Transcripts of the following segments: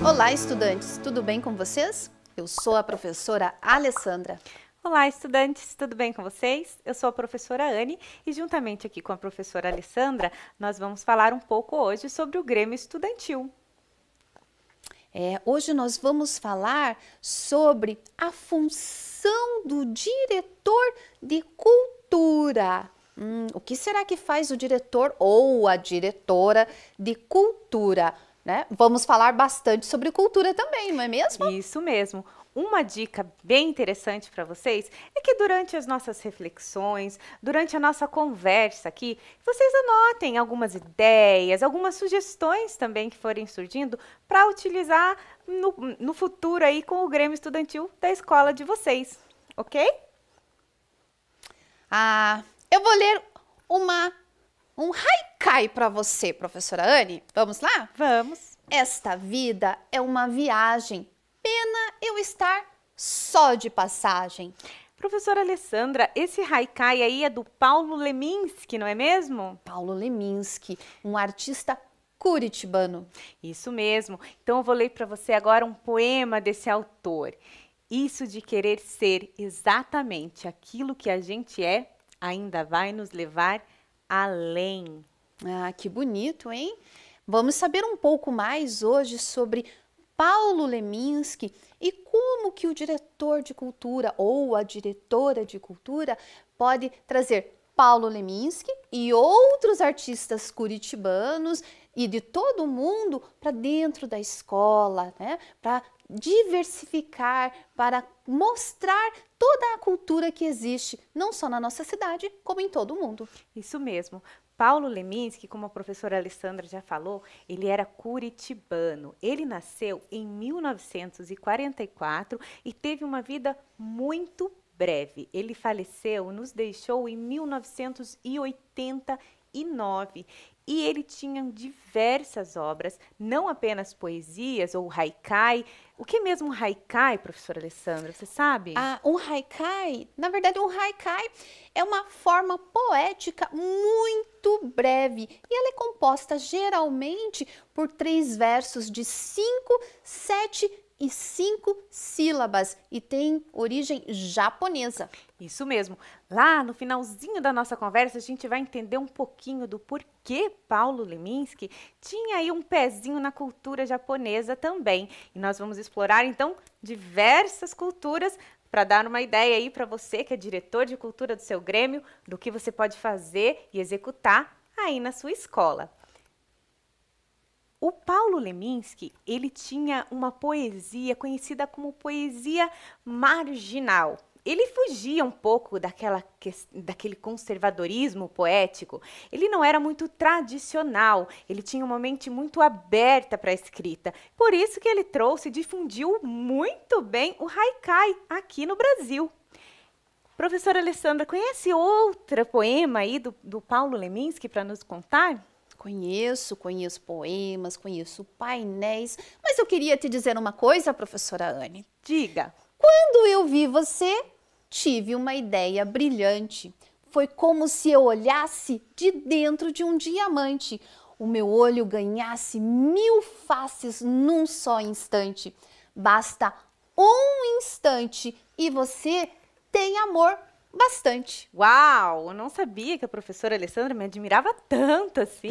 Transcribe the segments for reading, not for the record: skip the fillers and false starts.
Olá, estudantes! Tudo bem com vocês? Eu sou a professora Alessandra. Olá, estudantes! Tudo bem com vocês? Eu sou a professora Anne e juntamente aqui com a professora Alessandra, nós vamos falar um pouco hoje sobre o Grêmio Estudantil. Hoje nós vamos falar sobre a função do diretor de cultura. O que será que faz o diretor ou a diretora de cultura? Né? Vamos falar bastante sobre cultura também, não é mesmo? Isso mesmo! Uma dica bem interessante para vocês é que durante as nossas reflexões, durante a nossa conversa aqui, vocês anotem algumas ideias, algumas sugestões também que forem surgindo para utilizar no futuro aí com o Grêmio Estudantil da escola de vocês, ok? Eu vou ler um haikai para você, professora Anne. Vamos lá? Vamos! Esta vida é uma viagem. Pena eu estar só de passagem. Professora Alessandra, esse haikai aí é do Paulo Leminski, não é mesmo? Paulo Leminski, um artista curitibano. Isso mesmo. Então eu vou ler para você agora um poema desse autor. Isso de querer ser exatamente aquilo que a gente é, ainda vai nos levar além. Que bonito, hein? Vamos saber um pouco mais hoje sobre Paulo Leminski e como que o diretor de cultura ou a diretora de cultura pode trazer Paulo Leminski e outros artistas curitibanos e de todo o mundo para dentro da escola, né? Para diversificar, para mostrar toda a cultura que existe, não só na nossa cidade, como em todo o mundo. Isso mesmo. Paulo Leminski, como a professora Alessandra já falou, ele era curitibano. Ele nasceu em 1944 e teve uma vida muito breve. Ele faleceu, nos deixou em 1989. E ele tinha diversas obras, não apenas poesias ou haikai. O que é mesmo um haikai, professora Alessandra, você sabe? Um haikai, na verdade um haikai é uma forma poética muito breve e ela é composta geralmente por 3 versos de 5, 7 e 5 sílabas e tem origem japonesa. Isso mesmo. Lá no finalzinho da nossa conversa, a gente vai entender um pouquinho do porquê Paulo Leminski tinha aí um pezinho na cultura japonesa também. E nós vamos explorar, então, diversas culturas para dar uma ideia aí para você, que é diretor de cultura do seu Grêmio, do que você pode fazer e executar aí na sua escola. O Paulo Leminski, ele tinha uma poesia conhecida como poesia marginal. Ele fugia um pouco daquele conservadorismo poético. Ele não era muito tradicional, ele tinha uma mente muito aberta para a escrita. Por isso que ele trouxe e difundiu muito bem o haikai aqui no Brasil. Professora Alessandra, conhece outro poema aí do Paulo Leminski para nos contar? Conheço poemas, conheço painéis, mas eu queria te dizer uma coisa, professora Anne. Diga. Quando eu vi você, tive uma ideia brilhante. Foi como se eu olhasse de dentro de um diamante. O meu olho ganhasse 1000 faces num só instante. Basta um instante e você tem amor bastante. Uau, eu não sabia que a professora Alessandra me admirava tanto assim.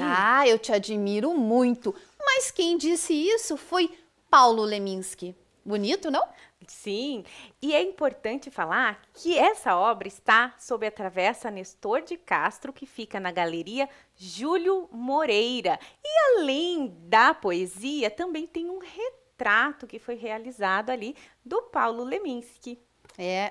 Eu te admiro muito, mas quem disse isso foi Paulo Leminski. Bonito, não? Sim, e é importante falar que essa obra está sob a Travessa Nestor de Castro, que fica na Galeria Júlio Moreira. E além da poesia, também tem um retrato que foi realizado ali do Paulo Leminski.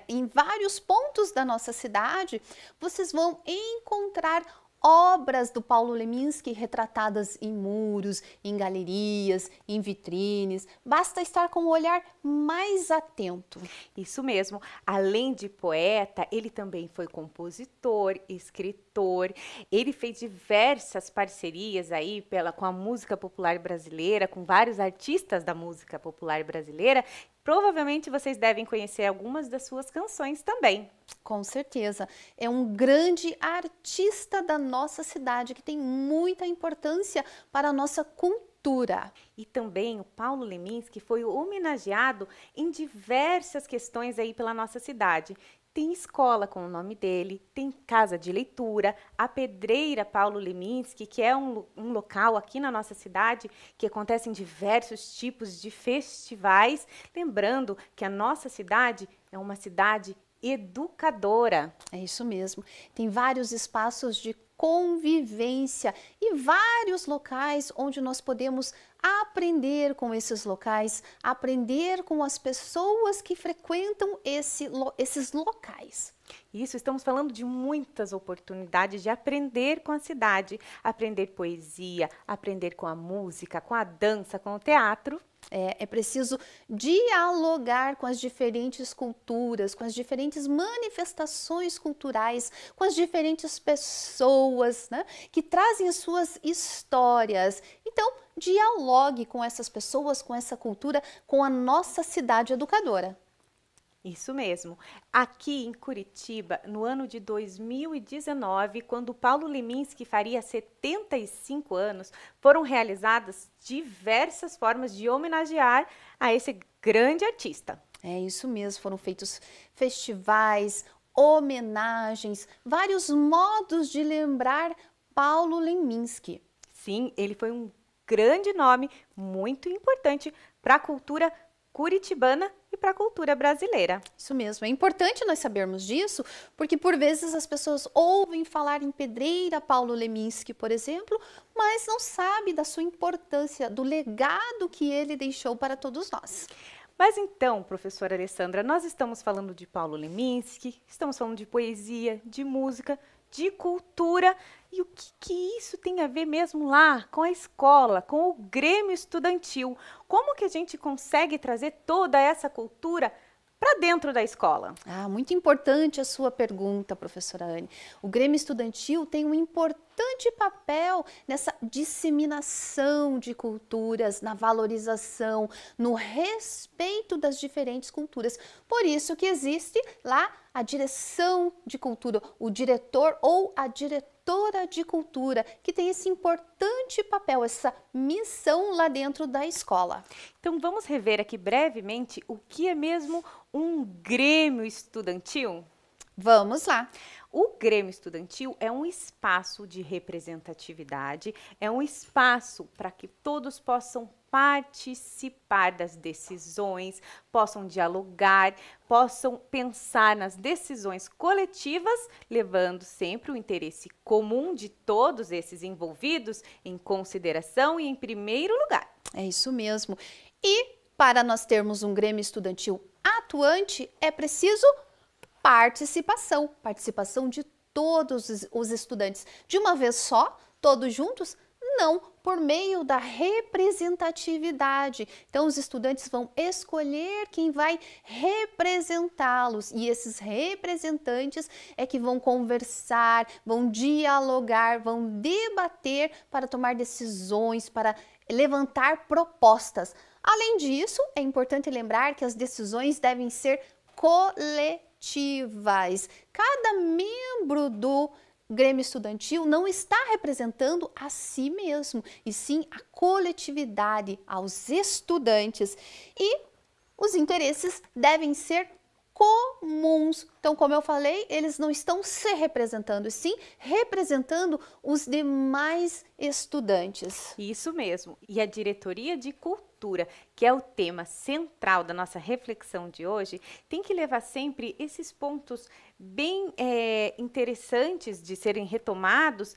Em vários pontos da nossa cidade, vocês vão encontrar obras do Paulo Leminski retratadas em muros, em galerias, em vitrines. Basta estar com o olhar mais atento. Isso mesmo. Além de poeta, ele também foi compositor, escritor. Ele fez diversas parcerias aí com a música popular brasileira, com vários artistas da música popular brasileira. Provavelmente vocês devem conhecer algumas das suas canções também. Com certeza. É um grande artista da nossa cidade que tem muita importância para a nossa cultura cultura. E também o Paulo Leminski foi homenageado em diversas questões aí pela nossa cidade. Tem escola com o nome dele, tem casa de leitura, a Pedreira Paulo Leminski, que é um local aqui na nossa cidade que acontecem diversos tipos de festivais. Lembrando que a nossa cidade é uma cidade educadora. É isso mesmo. Tem vários espaços de convivência e vários locais onde nós podemos aprender com esses locais, aprender com as pessoas que frequentam esses locais. Isso, estamos falando de muitas oportunidades de aprender com a cidade, aprender poesia, aprender com a música, com a dança, com o teatro. É preciso dialogar com as diferentes culturas, com as diferentes manifestações culturais, com as diferentes pessoas, né, que trazem as suas histórias. Então, dialogue com essas pessoas, com essa cultura, com a nossa cidade educadora. Isso mesmo. Aqui em Curitiba, no ano de 2019, quando Paulo Leminski faria 75 anos, foram realizadas diversas formas de homenagear a esse grande artista. É isso mesmo, foram feitos festivais, homenagens, vários modos de lembrar Paulo Leminski. Sim, ele foi um grande nome, muito importante para a cultura curitibana e para a cultura brasileira. Isso mesmo, é importante nós sabermos disso, porque por vezes as pessoas ouvem falar em Pedreira Paulo Leminski, por exemplo, mas não sabem da sua importância, do legado que ele deixou para todos nós. Mas então, professora Alessandra, nós estamos falando de Paulo Leminski, estamos falando de poesia, de música, de cultura, e o que isso tem a ver mesmo lá com a escola, com o Grêmio Estudantil? Como que a gente consegue trazer toda essa cultura para dentro da escola? Muito importante a sua pergunta, professora Anne. O Grêmio Estudantil tem um importante papel nessa disseminação de culturas, na valorização, no respeito das diferentes culturas. Por isso que existe lá a direção de cultura, o diretor ou a diretora de cultura, que tem esse importante papel, essa missão lá dentro da escola. Então vamos rever aqui brevemente o que é mesmo um Grêmio Estudantil? Vamos lá! O Grêmio Estudantil é um espaço de representatividade, é um espaço para que todos possam participar das decisões, possam dialogar, possam pensar nas decisões coletivas, levando sempre o interesse comum de todos esses envolvidos em consideração e em primeiro lugar. É isso mesmo. E para nós termos um Grêmio Estudantil atuante, é preciso participação de todos os estudantes. De uma vez só, todos juntos? Não, por meio da representatividade. Então, os estudantes vão escolher quem vai representá-los e esses representantes é que vão conversar, vão dialogar, vão debater para tomar decisões, para levantar propostas. Além disso, é importante lembrar que as decisões devem ser coletivas. Cada membro do Grêmio Estudantil não está representando a si mesmo, e sim a coletividade, aos estudantes. E os interesses devem ser comuns. Então, como eu falei, eles não estão se representando, e sim representando os demais estudantes. Isso mesmo. E a diretoria de cultura, que é o tema central da nossa reflexão de hoje, tem que levar sempre esses pontos bem interessantes de serem retomados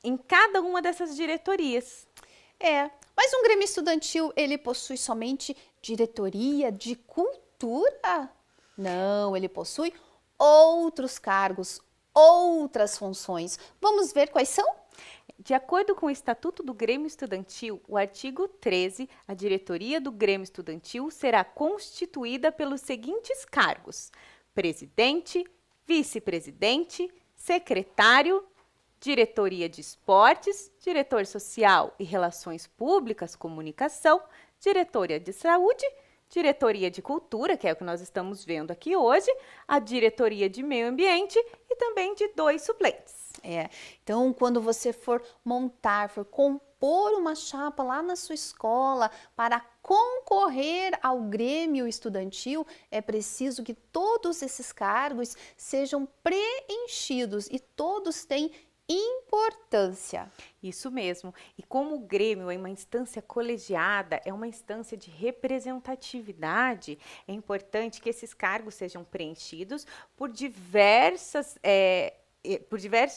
em cada uma dessas diretorias. Mas um Grêmio Estudantil, ele possui somente diretoria de cultura? Não, ele possui outros cargos, outras funções. Vamos ver quais são? De acordo com o Estatuto do Grêmio Estudantil, o artigo 13, a diretoria do Grêmio Estudantil será constituída pelos seguintes cargos: presidente, vice-presidente, secretário, diretoria de esportes, diretor social e relações públicas, comunicação, diretoria de saúde, diretoria de cultura, que é o que nós estamos vendo aqui hoje, a diretoria de meio ambiente e também de 2 suplentes. Então, quando você for compor uma chapa lá na sua escola para concorrer ao Grêmio Estudantil, é preciso que todos esses cargos sejam preenchidos e todos têm importância. Isso mesmo. E como o Grêmio é uma instância colegiada, é uma instância de representatividade, é importante que esses cargos sejam preenchidos por diversos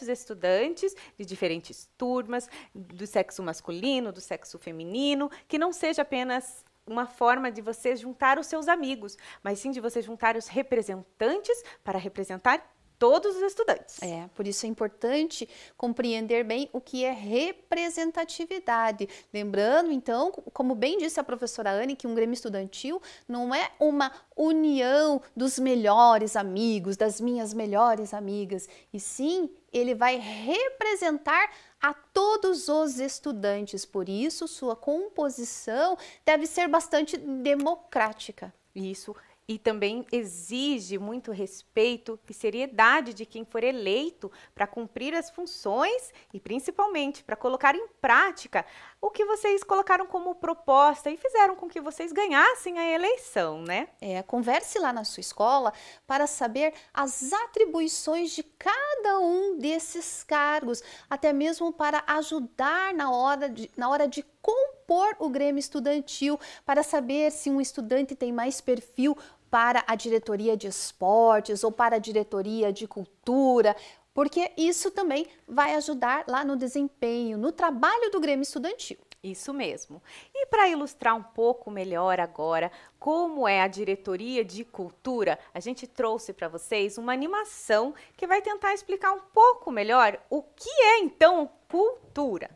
estudantes de diferentes turmas, do sexo masculino, do sexo feminino, que não seja apenas uma forma de você juntar os seus amigos, mas sim de você juntar os representantes para representar todos os estudantes. Por isso é importante compreender bem o que é representatividade. Lembrando, então, como bem disse a professora Anne, que um Grêmio Estudantil não é uma união dos melhores amigos, das minhas melhores amigas, e sim, ele vai representar a todos os estudantes. Por isso, sua composição deve ser bastante democrática. Isso. E também exige muito respeito e seriedade de quem for eleito para cumprir as funções e principalmente para colocar em prática o que vocês colocaram como proposta e fizeram com que vocês ganhassem a eleição, né? Converse lá na sua escola para saber as atribuições de cada um desses cargos, até mesmo para ajudar na hora de compor o Grêmio Estudantil, para saber se um estudante tem mais perfil para a diretoria de esportes ou para a diretoria de cultura, porque isso também vai ajudar lá no desempenho, no trabalho do Grêmio Estudantil. Isso mesmo. E para ilustrar um pouco melhor agora como é a diretoria de cultura, a gente trouxe para vocês uma animação que vai tentar explicar um pouco melhor o que é então cultura.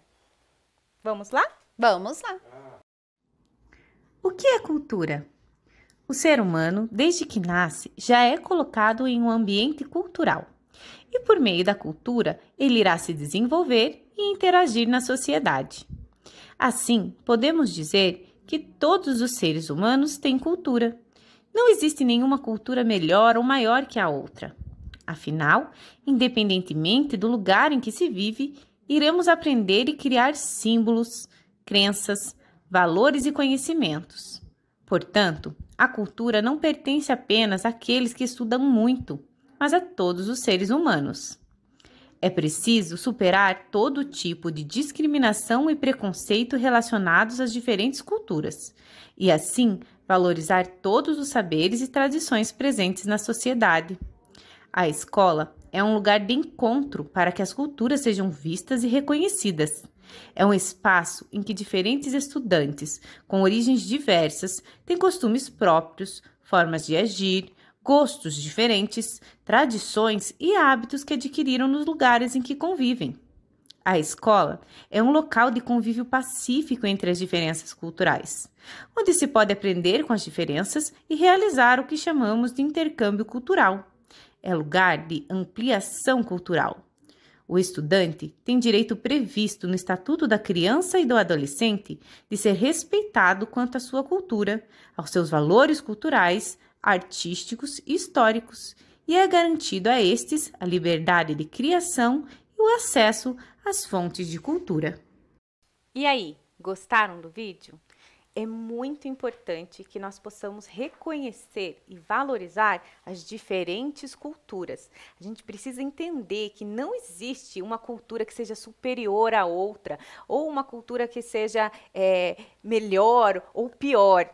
Vamos lá? Vamos lá! O que é cultura? O ser humano, desde que nasce, já é colocado em um ambiente cultural. E por meio da cultura, ele irá se desenvolver e interagir na sociedade. Assim, podemos dizer que todos os seres humanos têm cultura. Não existe nenhuma cultura melhor ou maior que a outra. Afinal, independentemente do lugar em que se vive, iremos aprender e criar símbolos, crenças, valores e conhecimentos. Portanto, a cultura não pertence apenas àqueles que estudam muito, mas a todos os seres humanos. É preciso superar todo tipo de discriminação e preconceito relacionados às diferentes culturas, e assim valorizar todos os saberes e tradições presentes na sociedade. A escola é um lugar de encontro para que as culturas sejam vistas e reconhecidas. É um espaço em que diferentes estudantes, com origens diversas, têm costumes próprios, formas de agir, gostos diferentes, tradições e hábitos que adquiriram nos lugares em que convivem. A escola é um local de convívio pacífico entre as diferenças culturais, onde se pode aprender com as diferenças e realizar o que chamamos de intercâmbio cultural. É lugar de ampliação cultural. O estudante tem direito previsto no Estatuto da Criança e do Adolescente de ser respeitado quanto à sua cultura, aos seus valores culturais, artísticos e históricos, e é garantido a estes a liberdade de criação e o acesso às fontes de cultura. E aí, gostaram do vídeo? É muito importante que nós possamos reconhecer e valorizar as diferentes culturas. A gente precisa entender que não existe uma cultura que seja superior à outra, ou uma cultura que seja melhor ou pior.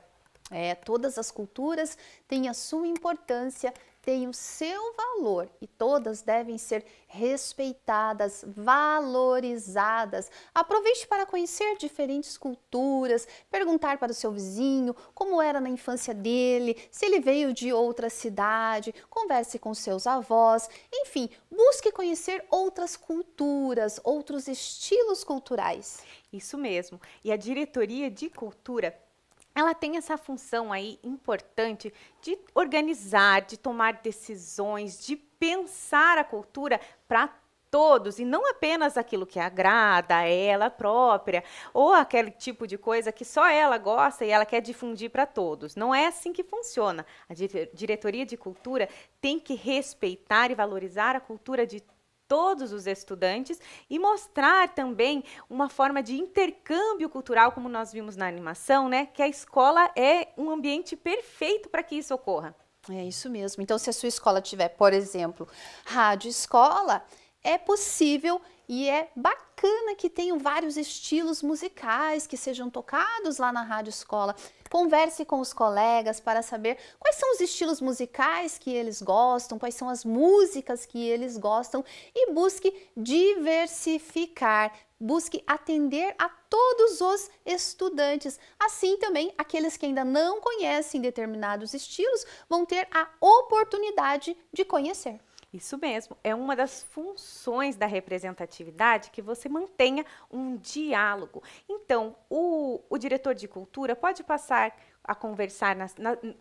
Todas as culturas têm a sua importância, têm o seu valor e todas devem ser respeitadas, valorizadas. Aproveite para conhecer diferentes culturas, perguntar para o seu vizinho como era na infância dele, se ele veio de outra cidade, converse com seus avós, enfim, busque conhecer outras culturas, outros estilos culturais. Isso mesmo. E a diretoria de cultura, ela tem essa função aí importante de organizar, de tomar decisões, de pensar a cultura para todos e não apenas aquilo que agrada a ela própria ou aquele tipo de coisa que só ela gosta e ela quer difundir para todos. Não é assim que funciona. A diretoria de cultura tem que respeitar e valorizar a cultura de todos os estudantes e mostrar também uma forma de intercâmbio cultural, como nós vimos na animação, né? Que a escola é um ambiente perfeito para que isso ocorra. É isso mesmo. Então, se a sua escola tiver, por exemplo, rádio escola, é possível e é bacana que tenham vários estilos musicais que sejam tocados lá na rádio escola. Converse com os colegas para saber quais são os estilos musicais que eles gostam, quais são as músicas que eles gostam e busque diversificar, busque atender a todos os estudantes. Assim também, aqueles que ainda não conhecem determinados estilos vão ter a oportunidade de conhecer. Isso mesmo, é uma das funções da representatividade que você mantenha um diálogo. Então, o diretor de cultura pode passar a conversar,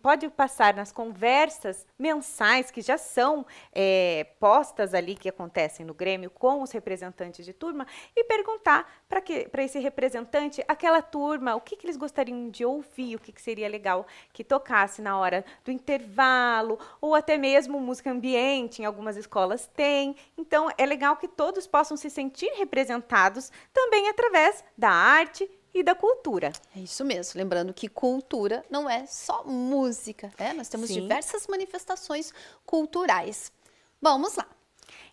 pode passar nas conversas mensais que já são postas ali, que acontecem no Grêmio com os representantes de turma, e perguntar para esse representante, aquela turma, o que eles gostariam de ouvir, o que seria legal que tocasse na hora do intervalo, ou até mesmo música ambiente, em algumas escolas tem. Então, é legal que todos possam se sentir representados também através da arte e da cultura. É isso mesmo, lembrando que cultura não é só música, né? Nós temos diversas manifestações culturais. Vamos lá.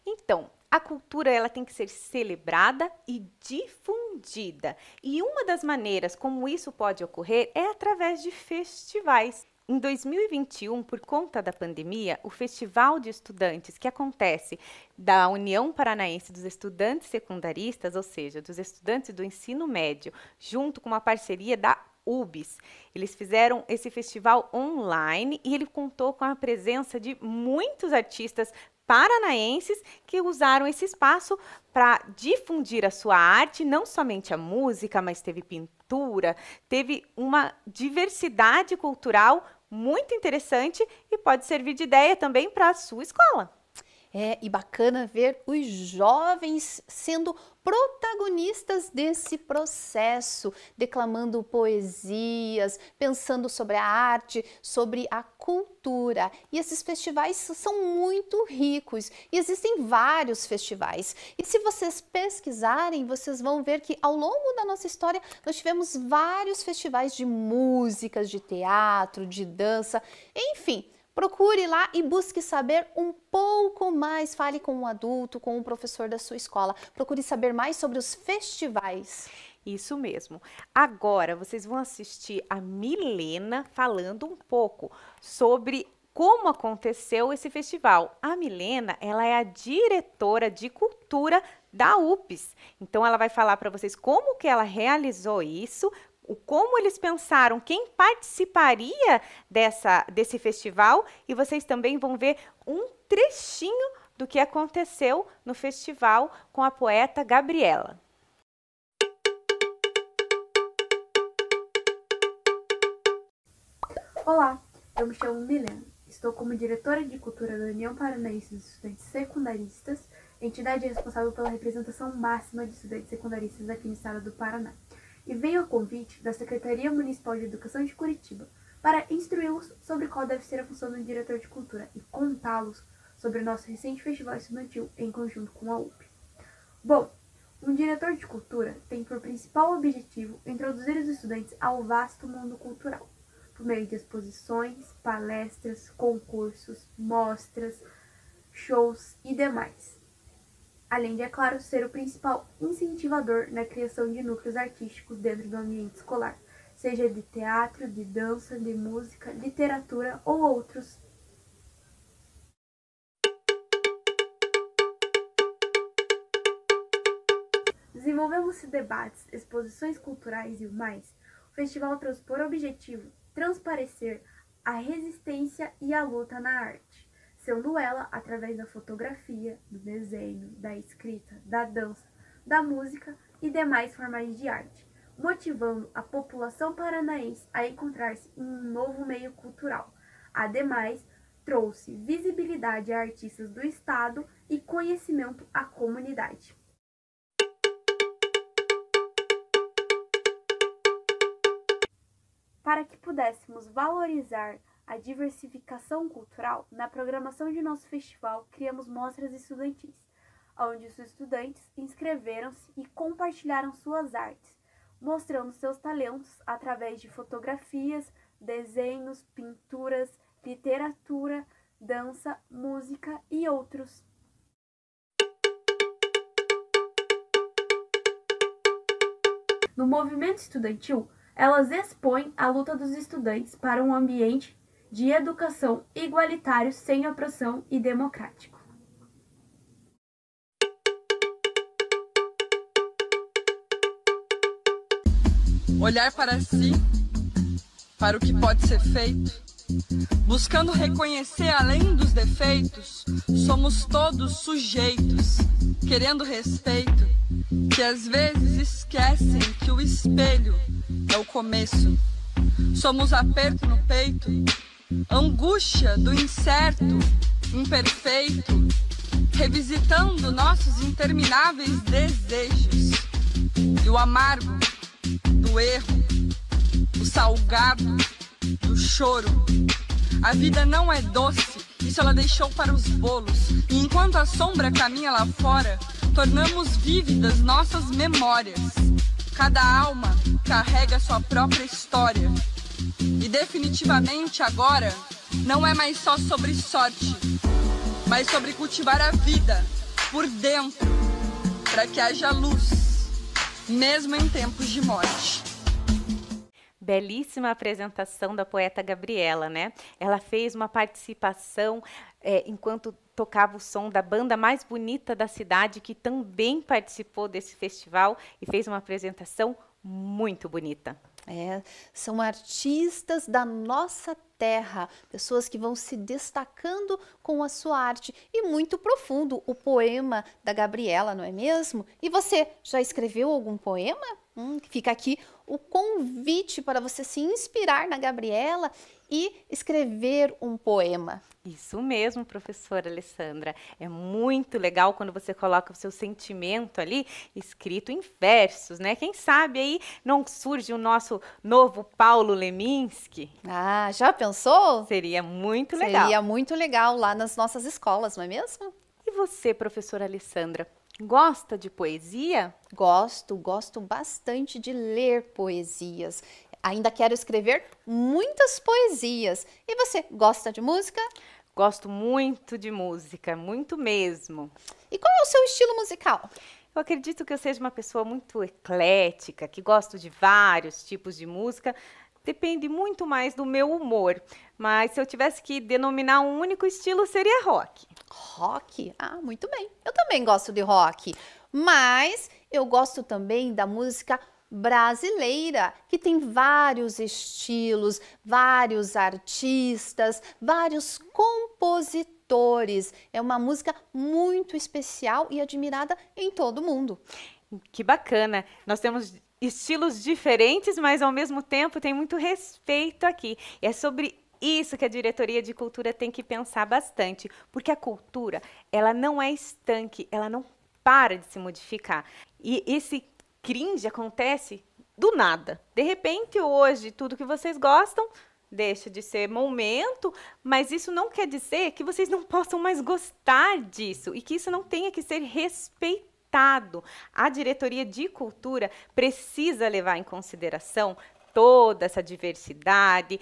Então, a cultura ela tem que ser celebrada e difundida. E uma das maneiras como isso pode ocorrer é através de festivais. Em 2021, por conta da pandemia, o Festival de Estudantes, que acontece da União Paranaense dos Estudantes Secundaristas, ou seja, dos estudantes do ensino médio, junto com uma parceria da UBS. Eles fizeram esse festival online e ele contou com a presença de muitos artistas paranaenses que usaram esse espaço para difundir a sua arte, não somente a música, mas teve pintura, teve uma diversidade cultural muito interessante e pode servir de ideia também para a sua escola. E bacana ver os jovens sendo protagonistas desse processo, declamando poesias, pensando sobre a arte, sobre a cultura. E esses festivais são muito ricos e existem vários festivais. E se vocês pesquisarem, vocês vão ver que ao longo da nossa história nós tivemos vários festivais de músicas, de teatro, de dança, enfim. Procure lá e busque saber um pouco mais, fale com um adulto, com um professor da sua escola. Procure saber mais sobre os festivais. Isso mesmo. Agora, vocês vão assistir a Milena falando um pouco sobre como aconteceu esse festival. A Milena, ela é a diretora de cultura da UPS. Então, ela vai falar para vocês como que ela realizou isso, como eles pensaram, quem participaria desse festival, e vocês também vão ver um trechinho do que aconteceu no festival com a poeta Gabriela. Olá, eu me chamo Milena, estou como diretora de cultura da União Paranaense dos Estudantes Secundaristas, entidade responsável pela representação máxima de estudantes secundaristas aqui no estado do Paraná. E venho a convite da Secretaria Municipal de Educação de Curitiba para instruí-los sobre qual deve ser a função do diretor de cultura e contá-los sobre o nosso recente festival estudantil em conjunto com a UP. Bom, um diretor de cultura tem por principal objetivo introduzir os estudantes ao vasto mundo cultural, por meio de exposições, palestras, concursos, mostras, shows e demais. Além de, é claro, ser o principal incentivador na criação de núcleos artísticos dentro do ambiente escolar, seja de teatro, de dança, de música, literatura ou outros. Desenvolvendo-se debates, exposições culturais e o mais, o festival trouxe por objetivo transparecer a resistência e a luta na arte, sendo ela através da fotografia, do desenho, da escrita, da dança, da música e demais formas de arte, motivando a população paranaense a encontrar-se em um novo meio cultural. Ademais, trouxe visibilidade a artistas do estado e conhecimento à comunidade. Para que pudéssemos valorizar a diversificação cultural, na programação de nosso festival, criamos mostras estudantis. onde os estudantes inscreveram-se e compartilharam suas artes, mostrando seus talentos através de fotografias, desenhos, pinturas, literatura, dança, música e outros. No movimento estudantil, elas expõem a luta dos estudantes para um ambiente de educação igualitário, sem opressão e democrático. Olhar para si, para o que pode ser feito, buscando reconhecer além dos defeitos, somos todos sujeitos, querendo respeito, que às vezes esquecem que o espelho é o começo. Somos aperto no peito, angústia do incerto, imperfeito, revisitando nossos intermináveis desejos. E o amargo do erro, o salgado do choro. A vida não é doce, isso ela deixou para os bolos. E enquanto a sombra caminha lá fora, tornamos vívidas nossas memórias. Cada alma carrega sua própria história. E definitivamente agora não é mais só sobre sorte, mas sobre cultivar a vida por dentro, para que haja luz, mesmo em tempos de morte. Belíssima apresentação da poeta Gabriela, né? Ela fez uma participação enquanto tocava o som da banda mais bonita da cidade, que também participou desse festival e fez uma apresentação muito bonita. São artistas da nossa terra, pessoas que vão se destacando com a sua arte. E muito profundo o poema da Gabriela, não é mesmo? E você já escreveu algum poema? Fica aqui o convite para você se inspirar na Gabriela e escrever um poema. Isso mesmo, professora Alessandra. É muito legal quando você coloca o seu sentimento ali escrito em versos, né? Quem sabe aí não surge o nosso novo Paulo Leminski? Ah, já pensou? Seria muito legal. Seria muito legal lá nas nossas escolas, não é mesmo? E você, professora Alessandra, gosta de poesia? Gosto bastante de ler poesias. Ainda quero escrever muitas poesias. E você, gosta de música? Gosto muito de música, muito mesmo. E qual é o seu estilo musical? Eu acredito que eu seja uma pessoa muito eclética, que gosto de vários tipos de música. Depende muito mais do meu humor. Mas se eu tivesse que denominar um único estilo, seria rock. Rock? Ah, muito bem. Eu também gosto de rock. Mas eu gosto também da música brasileira, que tem vários estilos, vários artistas, vários compositores. É uma música muito especial e admirada em todo o mundo. Que bacana! Nós temos estilos diferentes, mas ao mesmo tempo tem muito respeito aqui. E é sobre isso que a Diretoria de Cultura tem que pensar bastante, porque a cultura, ela não é estanque, ela não para de se modificar. E esse cringe acontece do nada. De repente, hoje, tudo que vocês gostam deixa de ser momento, mas isso não quer dizer que vocês não possam mais gostar disso e que isso não tenha que ser respeitado. A Diretoria de Cultura precisa levar em consideração toda essa diversidade,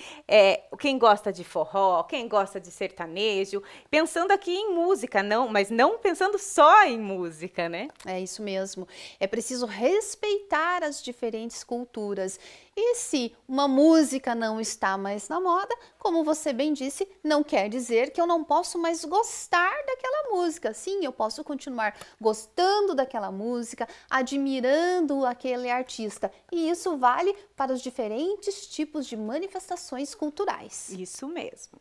quem gosta de forró, quem gosta de sertanejo, pensando aqui em música, mas não pensando só em música, né? É isso mesmo. É preciso respeitar as diferentes culturas. E se uma música não está mais na moda, como você bem disse, não quer dizer que eu não posso mais gostar daquela música. Sim, eu posso continuar gostando daquela música, admirando aquele artista. E isso vale para os diferentes tipos de manifestações culturais. Isso mesmo.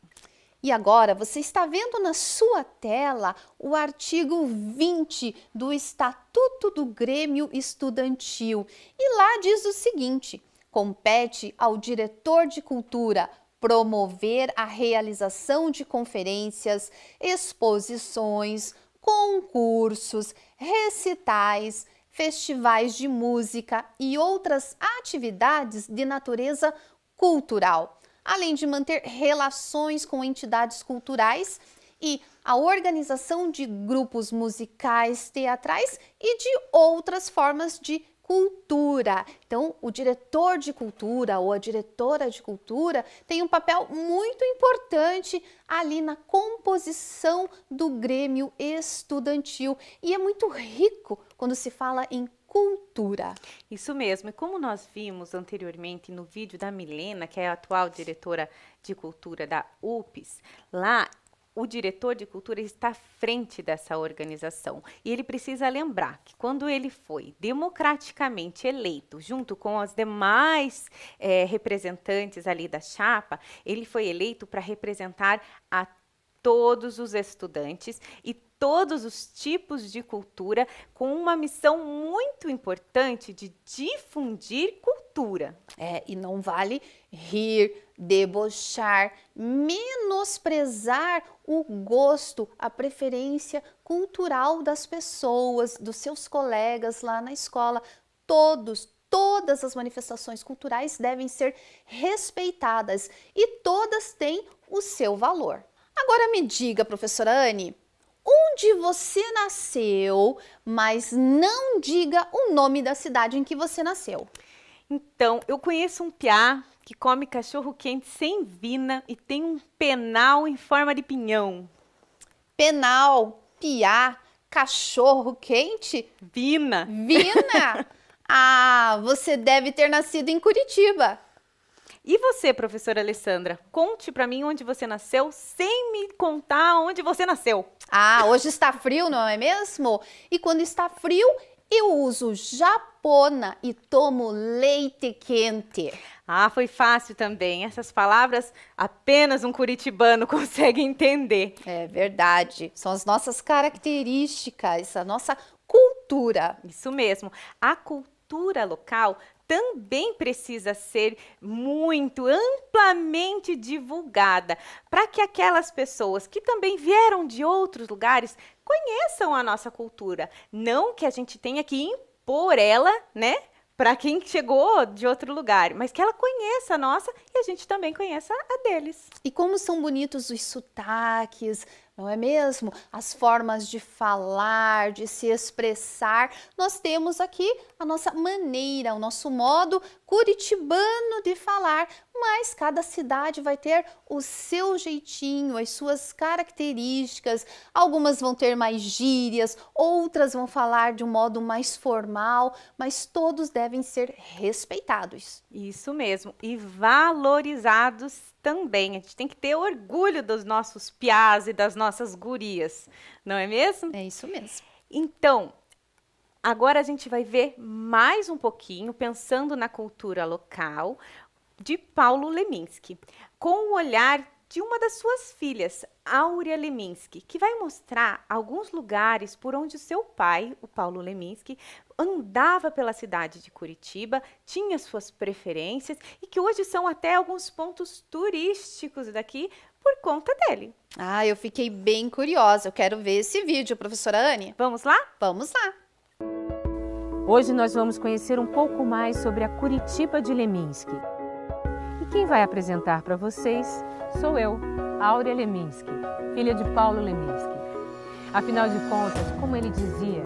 E agora você está vendo na sua tela o artigo 20 do Estatuto do Grêmio Estudantil. E lá diz o seguinte: compete ao diretor de cultura promover a realização de conferências, exposições, concursos, recitais, festivais de música e outras atividades de natureza cultural, além de manter relações com entidades culturais e a organização de grupos musicais, teatrais e de outras formas de cultura. Então, o diretor de cultura ou a diretora de cultura tem um papel muito importante ali na composição do grêmio estudantil e é muito rico quando se fala em cultura. Isso mesmo, e como nós vimos anteriormente no vídeo da Milena, que é a atual diretora de cultura da UPES, lá o diretor de cultura está à frente dessa organização e ele precisa lembrar que quando ele foi democraticamente eleito, junto com os demais representantes ali da chapa, ele foi eleito para representar a todos os estudantes e todos os tipos de cultura, com uma missão muito importante de difundir cultura. E não vale rir, debochar, menosprezar o gosto, a preferência cultural das pessoas, dos seus colegas lá na escola. Todas as manifestações culturais devem ser respeitadas e todas têm o seu valor. Agora me diga, professora Anne, onde você nasceu, mas não diga o nome da cidade em que você nasceu. Então, eu conheço um piá que come cachorro-quente sem vina e tem um penal em forma de pinhão. Penal, piá, cachorro-quente? Vina. Vina? Ah, você deve ter nascido em Curitiba. E você, professora Alessandra, conte para mim onde você nasceu, sem me contar onde você nasceu. Ah, hoje está frio, não é mesmo? E quando está frio, eu uso japona e tomo leite quente. Ah, foi fácil também. Essas palavras apenas um curitibano consegue entender. É verdade. São as nossas características, a nossa cultura. Isso mesmo. A cultura local também precisa ser muito amplamente divulgada para que aquelas pessoas que também vieram de outros lugares conheçam a nossa cultura. Não que a gente tenha que impor ela, né, para quem chegou de outro lugar, mas que ela conheça a nossa e a gente também conheça a deles. E como são bonitos os sotaques, não é mesmo? As formas de falar, de se expressar. Nós temos aqui a nossa maneira, o nosso modo curitibano de falar, mas cada cidade vai ter o seu jeitinho, as suas características. Algumas vão ter mais gírias, outras vão falar de um modo mais formal, mas todos devem ser respeitados. Isso mesmo, e valorizados também. A gente tem que ter orgulho dos nossos piás e das nossas gurias, não é mesmo? É isso mesmo. Então, agora a gente vai ver mais um pouquinho, pensando na cultura local, de Paulo Leminski, com o olhar de uma das suas filhas, Áurea Leminski, que vai mostrar alguns lugares por onde o seu pai, o Paulo Leminski, andava pela cidade de Curitiba, tinha suas preferências e que hoje são até alguns pontos turísticos daqui por conta dele. Ah, eu fiquei bem curiosa. Eu quero ver esse vídeo, professora Anne. Vamos lá? Vamos lá. Hoje nós vamos conhecer um pouco mais sobre a Curitiba de Leminski. E quem vai apresentar para vocês sou eu, Áurea Leminski, filha de Paulo Leminski. Afinal de contas, como ele dizia,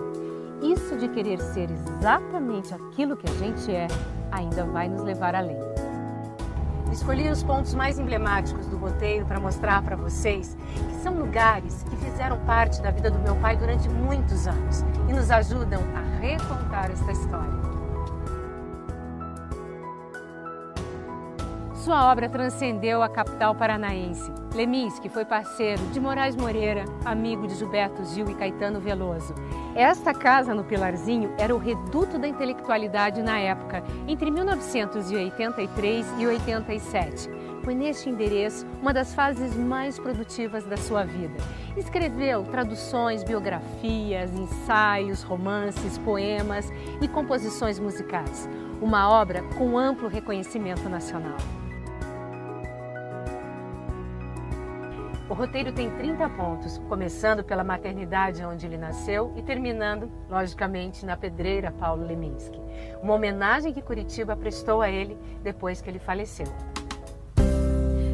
isso de querer ser exatamente aquilo que a gente é, ainda vai nos levar além. Escolhi os pontos mais emblemáticos do roteiro para mostrar para vocês que são lugares que fizeram parte da vida do meu pai durante muitos anos e nos ajudam a recontar esta história. Sua obra transcendeu a capital paranaense. Leminski foi parceiro de Moraes Moreira, amigo de Gilberto Gil e Caetano Veloso. Esta casa no Pilarzinho era o reduto da intelectualidade na época, entre 1983 e 87. Foi neste endereço uma das fases mais produtivas da sua vida. Escreveu traduções, biografias, ensaios, romances, poemas e composições musicais. Uma obra com amplo reconhecimento nacional. O roteiro tem 30 pontos, começando pela maternidade onde ele nasceu e terminando, logicamente, na pedreira Paulo Leminski. Uma homenagem que Curitiba prestou a ele depois que ele faleceu.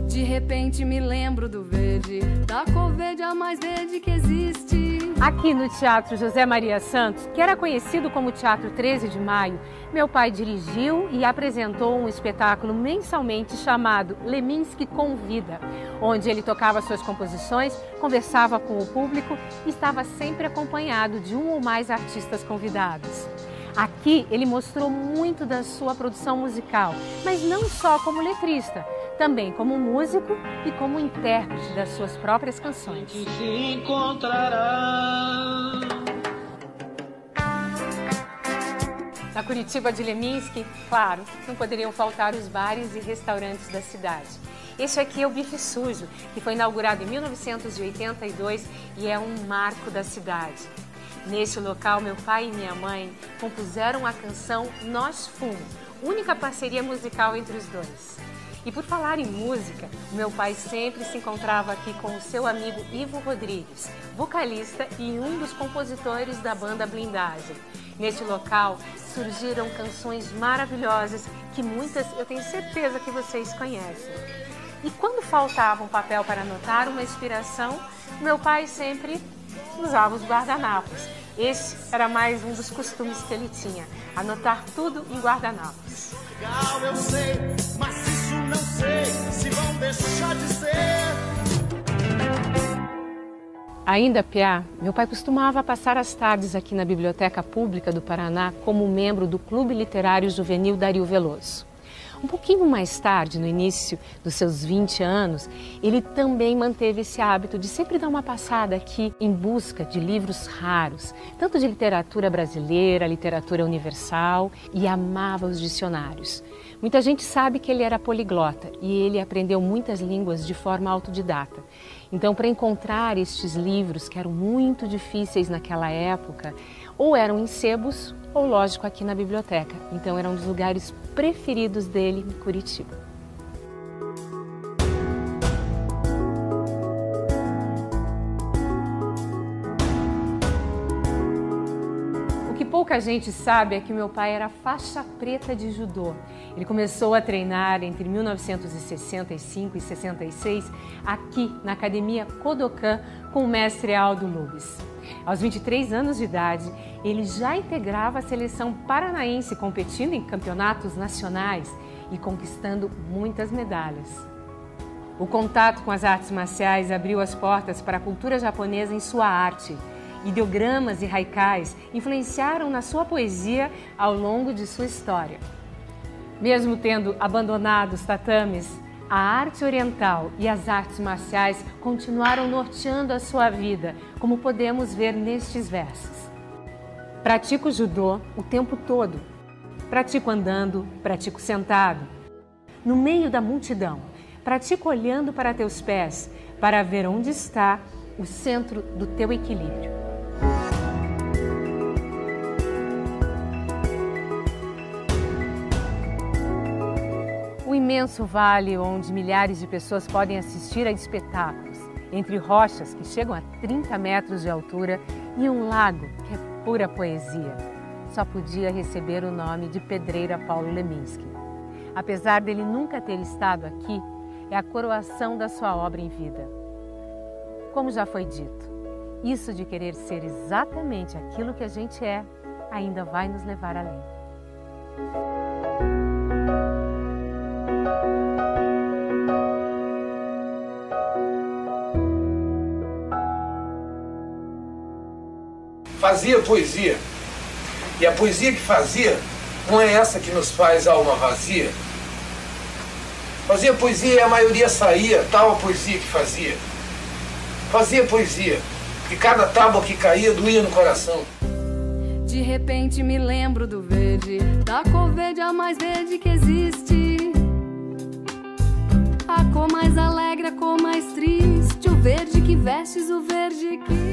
De repente me lembro do verde, da cor verde a mais verde que existe. Aqui no Teatro José Maria Santos, que era conhecido como Teatro 13 de Maio, meu pai dirigiu e apresentou um espetáculo mensalmente chamado Leminski Convida, onde ele tocava suas composições, conversava com o público e estava sempre acompanhado de um ou mais artistas convidados. Aqui ele mostrou muito da sua produção musical, mas não só como letrista, também como músico e como intérprete das suas próprias canções. Na Curitiba de Leminski, claro, não poderiam faltar os bares e restaurantes da cidade. Este aqui é o Bife Sujo, que foi inaugurado em 1982 e é um marco da cidade. Neste local, meu pai e minha mãe compuseram a canção Nós Fumo, única parceria musical entre os dois. E por falar em música, meu pai sempre se encontrava aqui com o seu amigo Ivo Rodrigues, vocalista e um dos compositores da banda Blindagem. Neste local surgiram canções maravilhosas que muitas eu tenho certeza que vocês conhecem. E quando faltava um papel para anotar uma inspiração, meu pai sempre usava os guardanapos. Esse era mais um dos costumes que ele tinha, anotar tudo em guardanapos. Legal, eu sei, mas isso não sei se vão deixar de ser. Ainda piá, meu pai costumava passar as tardes aqui na Biblioteca Pública do Paraná como membro do Clube Literário Juvenil Dario Veloso. Um pouquinho mais tarde, no início dos seus 20 anos, ele também manteve esse hábito de sempre dar uma passada aqui em busca de livros raros, tanto de literatura brasileira, literatura universal, e amava os dicionários. Muita gente sabe que ele era poliglota e ele aprendeu muitas línguas de forma autodidata. Então, para encontrar estes livros que eram muito difíceis naquela época, ou eram em sebos, ou lógico aqui na biblioteca. Então era um dos lugares preferidos dele em Curitiba. O que pouca gente sabe é que meu pai era faixa preta de judô. Ele começou a treinar entre 1965 e 66 aqui na Academia Kodokan com o mestre Aldo Lubes. Aos 23 anos de idade, ele já integrava a seleção paranaense, competindo em campeonatos nacionais e conquistando muitas medalhas. O contato com as artes marciais abriu as portas para a cultura japonesa em sua arte. Ideogramas e haikais influenciaram na sua poesia ao longo de sua história. Mesmo tendo abandonado os tatames, a arte oriental e as artes marciais continuaram norteando a sua vida, como podemos ver nestes versos. Pratico judô o tempo todo. Pratico andando, pratico sentado. No meio da multidão, pratico olhando para teus pés, para ver onde está o centro do teu equilíbrio. O imenso vale onde milhares de pessoas podem assistir a espetáculos, entre rochas que chegam a 30 metros de altura e um lago que é pura poesia, só podia receber o nome de Pedreira Paulo Leminski. Apesar dele nunca ter estado aqui, é a coroação da sua obra em vida. Como já foi dito, isso de querer ser exatamente aquilo que a gente é, ainda vai nos levar além. Fazia poesia, e a poesia que fazia não é essa que nos faz alma vazia. Fazia poesia e a maioria saía, tal a poesia que fazia. Fazia poesia, e cada tábua que caía doía no coração. De repente me lembro do verde, da cor verde a mais verde que existe. A cor mais alegre, a cor mais triste, o verde que vestes, o verde que...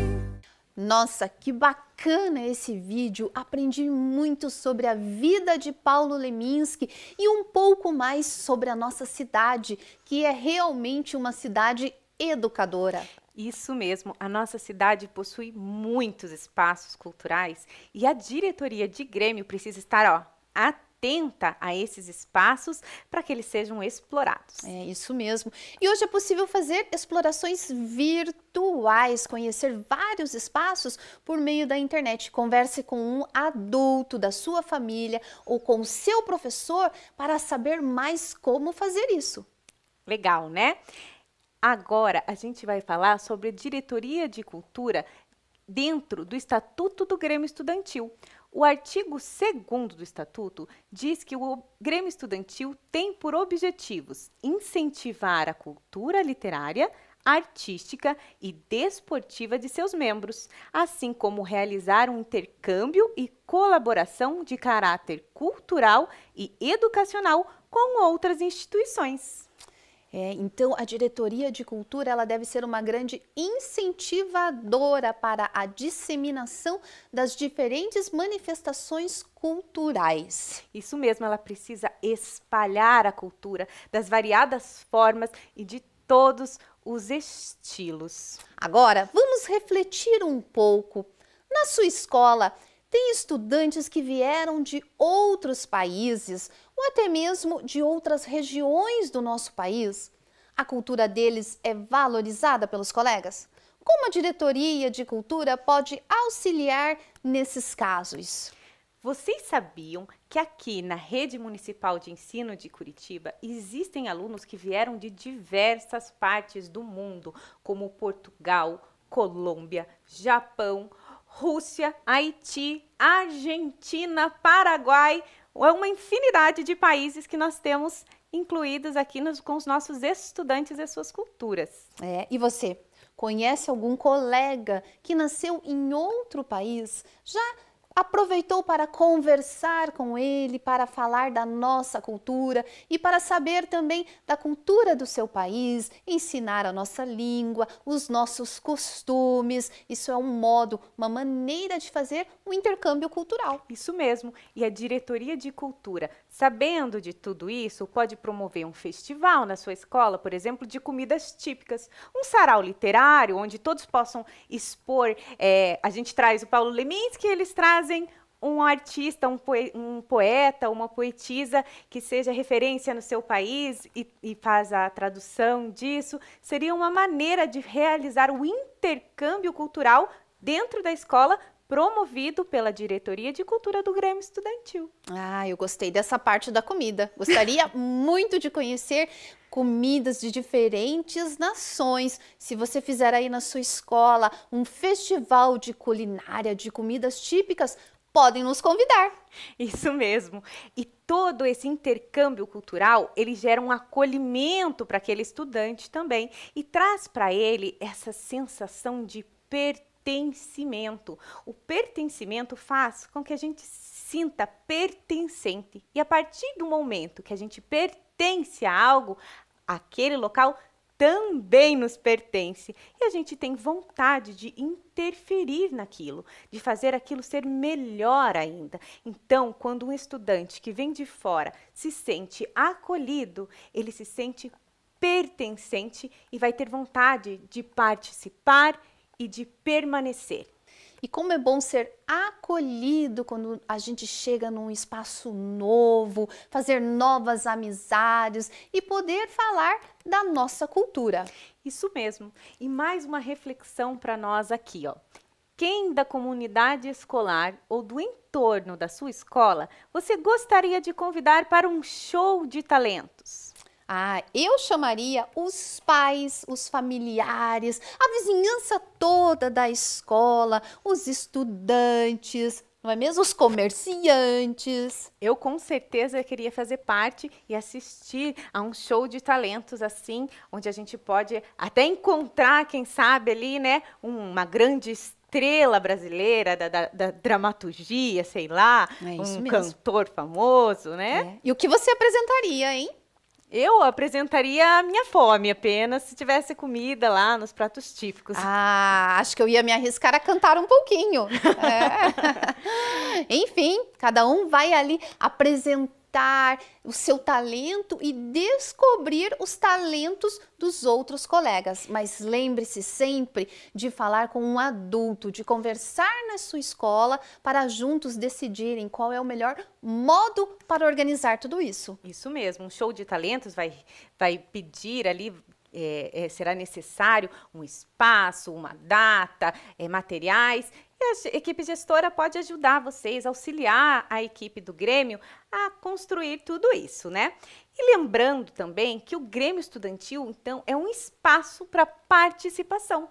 Nossa, que bacana esse vídeo! Aprendi muito sobre a vida de Paulo Leminski e um pouco mais sobre a nossa cidade, que é realmente uma cidade educadora. Isso mesmo, a nossa cidade possui muitos espaços culturais e a diretoria de Grêmio precisa estar, atenta atenta a esses espaços para que eles sejam explorados. É isso mesmo. E hoje é possível fazer explorações virtuais, conhecer vários espaços por meio da internet. Converse com um adulto da sua família ou com seu professor para saber mais como fazer isso. Legal, né? Agora a gente vai falar sobre a diretoria de cultura dentro do Estatuto do Grêmio Estudantil. O artigo 2º do Estatuto diz que o Grêmio Estudantil tem por objetivos incentivar a cultura literária, artística e desportiva de seus membros, assim como realizar um intercâmbio e colaboração de caráter cultural e educacional com outras instituições. Então, a diretoria de cultura ela deve ser uma grande incentivadora para a disseminação das diferentes manifestações culturais. Isso mesmo, ela precisa espalhar a cultura das variadas formas e de todos os estilos. Agora, vamos refletir um pouco. Na sua escola, tem estudantes que vieram de outros países ou até mesmo de outras regiões do nosso país. A cultura deles é valorizada pelos colegas? Como a diretoria de cultura pode auxiliar nesses casos? Vocês sabiam que aqui na Rede Municipal de Ensino de Curitiba existem alunos que vieram de diversas partes do mundo, como Portugal, Colômbia, Japão, Rússia, Haiti, Argentina, Paraguai, é uma infinidade de países que nós temos incluídos aqui com os nossos estudantes e suas culturas. E você, conhece algum colega que nasceu em outro país? Já aproveitou para conversar com ele, para falar da nossa cultura e para saber também da cultura do seu país, ensinar a nossa língua, os nossos costumes. Isso é um modo, uma maneira de fazer um intercâmbio cultural. Isso mesmo. E a diretoria de cultura, sabendo de tudo isso, pode promover um festival na sua escola, por exemplo, de comidas típicas. Um sarau literário, onde todos possam expor. A gente traz o Paulo Leminski, eles trazem um artista, um poeta, uma poetisa que seja referência no seu país e faz a tradução disso. Seria uma maneira de realizar o intercâmbio cultural dentro da escola, promovido pela Diretoria de Cultura do Grêmio Estudantil. Eu gostei dessa parte da comida. Gostaria muito de conhecer comidas de diferentes nações. Se você fizer aí na sua escola um festival de culinária, de comidas típicas, podem nos convidar. Isso mesmo. E todo esse intercâmbio cultural, ele gera um acolhimento para aquele estudante também e traz para ele essa sensação de pertencimento. O pertencimento faz com que a gente se sinta pertencente. E a partir do momento que a gente pertence a algo, aquele local também nos pertence. E a gente tem vontade de interferir naquilo, de fazer aquilo ser melhor ainda. Então, quando um estudante que vem de fora se sente acolhido, ele se sente pertencente e vai ter vontade de participar e de permanecer. E como é bom ser acolhido quando a gente chega num espaço novo, fazer novas amizades e poder falar da nossa cultura. Isso mesmo. E mais uma reflexão para nós aqui, ó. Quem da comunidade escolar ou do entorno da sua escola você gostaria de convidar para um show de talentos? Eu chamaria os pais, os familiares, a vizinhança toda da escola, os estudantes, não é mesmo? Os comerciantes. Eu com certeza queria fazer parte e assistir a um show de talentos assim, onde a gente pode até encontrar, quem sabe ali, né, uma grande estrela brasileira da dramaturgia, sei lá, cantor famoso, né? E o que você apresentaria, hein? Eu apresentaria a minha fome apenas se tivesse comida lá nos pratos típicos. Acho que eu ia me arriscar a cantar um pouquinho. Enfim, cada um vai ali apresentar respeitar o seu talento e descobrir os talentos dos outros colegas. Mas lembre-se sempre de falar com um adulto, de conversar na sua escola para juntos decidirem qual é o melhor modo para organizar tudo isso. Isso mesmo, um show de talentos vai pedir ali, será necessário um espaço, uma data, materiais. E a equipe gestora pode ajudar vocês, auxiliar a equipe do Grêmio a construir tudo isso, né? E lembrando também que o Grêmio Estudantil, então, é um espaço para participação.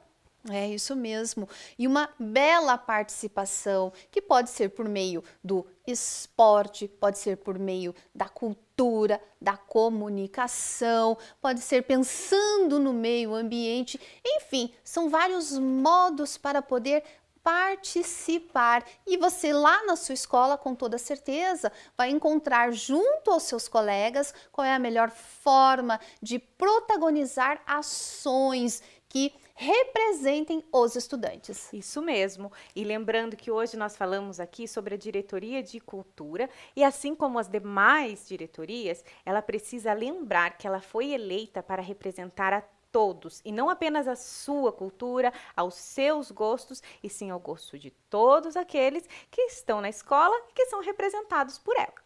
É isso mesmo. E uma bela participação, que pode ser por meio do esporte, pode ser por meio da cultura, da comunicação, pode ser pensando no meio ambiente. Enfim, são vários modos para poder participar, e você lá na sua escola, com toda certeza, vai encontrar junto aos seus colegas qual é a melhor forma de protagonizar ações que representem os estudantes. Isso mesmo. E lembrando que hoje nós falamos aqui sobre a diretoria de cultura, e assim como as demais diretorias, ela precisa lembrar que ela foi eleita para representar a todos, e não apenas a sua cultura, aos seus gostos, e sim ao gosto de todos aqueles que estão na escola e que são representados por ela.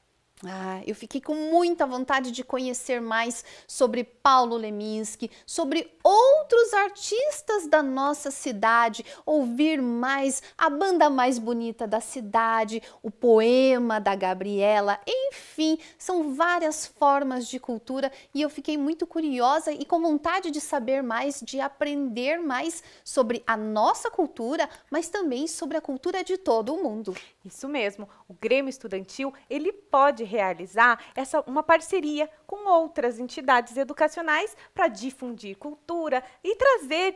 Eu fiquei com muita vontade de conhecer mais sobre Paulo Leminski, sobre outros artistas da nossa cidade, ouvir mais a banda mais bonita da cidade, o poema da Gabriela, enfim, são várias formas de cultura e eu fiquei muito curiosa e com vontade de saber mais, de aprender mais sobre a nossa cultura, mas também sobre a cultura de todo o mundo. Isso mesmo, o Grêmio Estudantil, ele pode realizar uma parceria com outras entidades educacionais para difundir cultura e trazer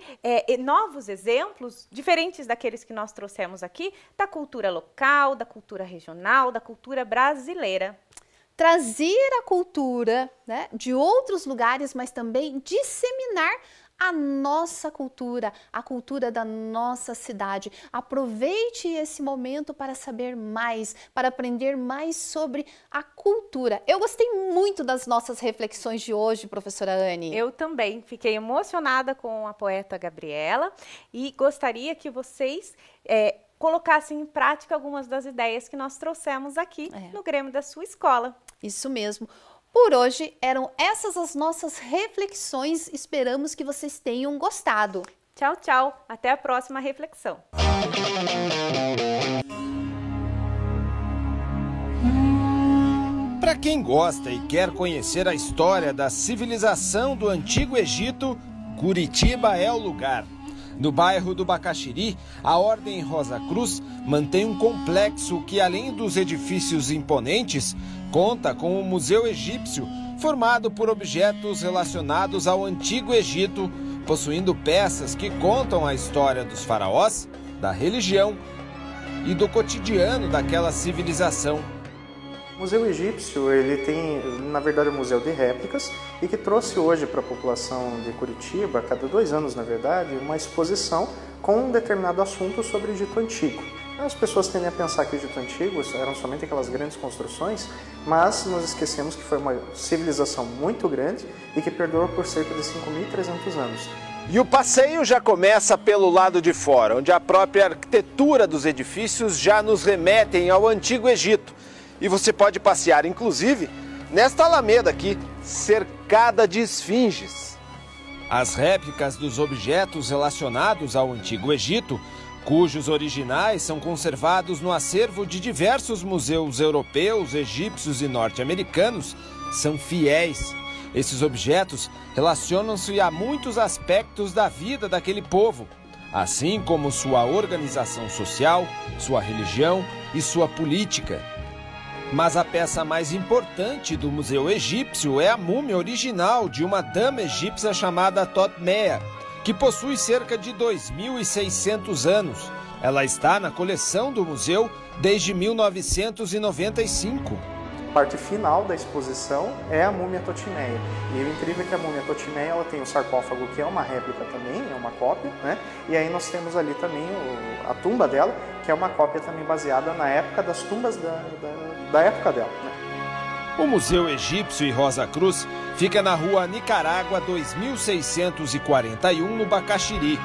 novos exemplos, diferentes daqueles que nós trouxemos aqui, da cultura local, da cultura regional, da cultura brasileira. Trazer a cultura, né, de outros lugares, mas também disseminar a nossa cultura, a cultura da nossa cidade. Aproveite esse momento para saber mais, para aprender mais sobre a cultura. Eu gostei muito das nossas reflexões de hoje, professora Anne. Eu também fiquei emocionada com a poeta Gabriela e gostaria que vocês colocassem em prática algumas das ideias que nós trouxemos aqui no Grêmio da sua escola. Isso mesmo. Por hoje, eram essas as nossas reflexões. Esperamos que vocês tenham gostado. Tchau, tchau. Até a próxima reflexão. Para quem gosta e quer conhecer a história da civilização do Antigo Egito, Curitiba é o lugar. No bairro do Bacaxiri, a Ordem Rosa Cruz mantém um complexo que, além dos edifícios imponentes, conta com o Museu Egípcio, formado por objetos relacionados ao Antigo Egito, possuindo peças que contam a história dos faraós, da religião e do cotidiano daquela civilização. O Museu Egípcio, ele tem, na verdade, um museu de réplicas e que trouxe hoje para a população de Curitiba, a cada 2 anos, na verdade, uma exposição com um determinado assunto sobre o Egito Antigo. As pessoas tendem a pensar que o Egito Antigo eram somente aquelas grandes construções, mas nós esquecemos que foi uma civilização muito grande e que perdurou por cerca de 5.300 anos. E o passeio já começa pelo lado de fora, onde a própria arquitetura dos edifícios já nos remetem ao Antigo Egito. E você pode passear, inclusive, nesta alameda aqui, cercada de esfinges. As réplicas dos objetos relacionados ao Antigo Egito, cujos originais são conservados no acervo de diversos museus europeus, egípcios e norte-americanos, são fiéis. Esses objetos relacionam-se a muitos aspectos da vida daquele povo, assim como sua organização social, sua religião e sua política. Mas a peça mais importante do Museu Egípcio é a múmia original de uma dama egípcia chamada Thotmea, que possui cerca de 2.600 anos. Ela está na coleção do museu desde 1995. A parte final da exposição é a múmia Thotmea. E o incrível é que a múmia Thotmea ela tem o sarcófago, que é uma réplica também, é uma cópia, né? E aí nós temos ali também a tumba dela, que é uma cópia também baseada na época das tumbas da época dela, né? O Museu Egípcio e Rosa Cruz fica na rua Nicarágua 2641, no Bacaxiri.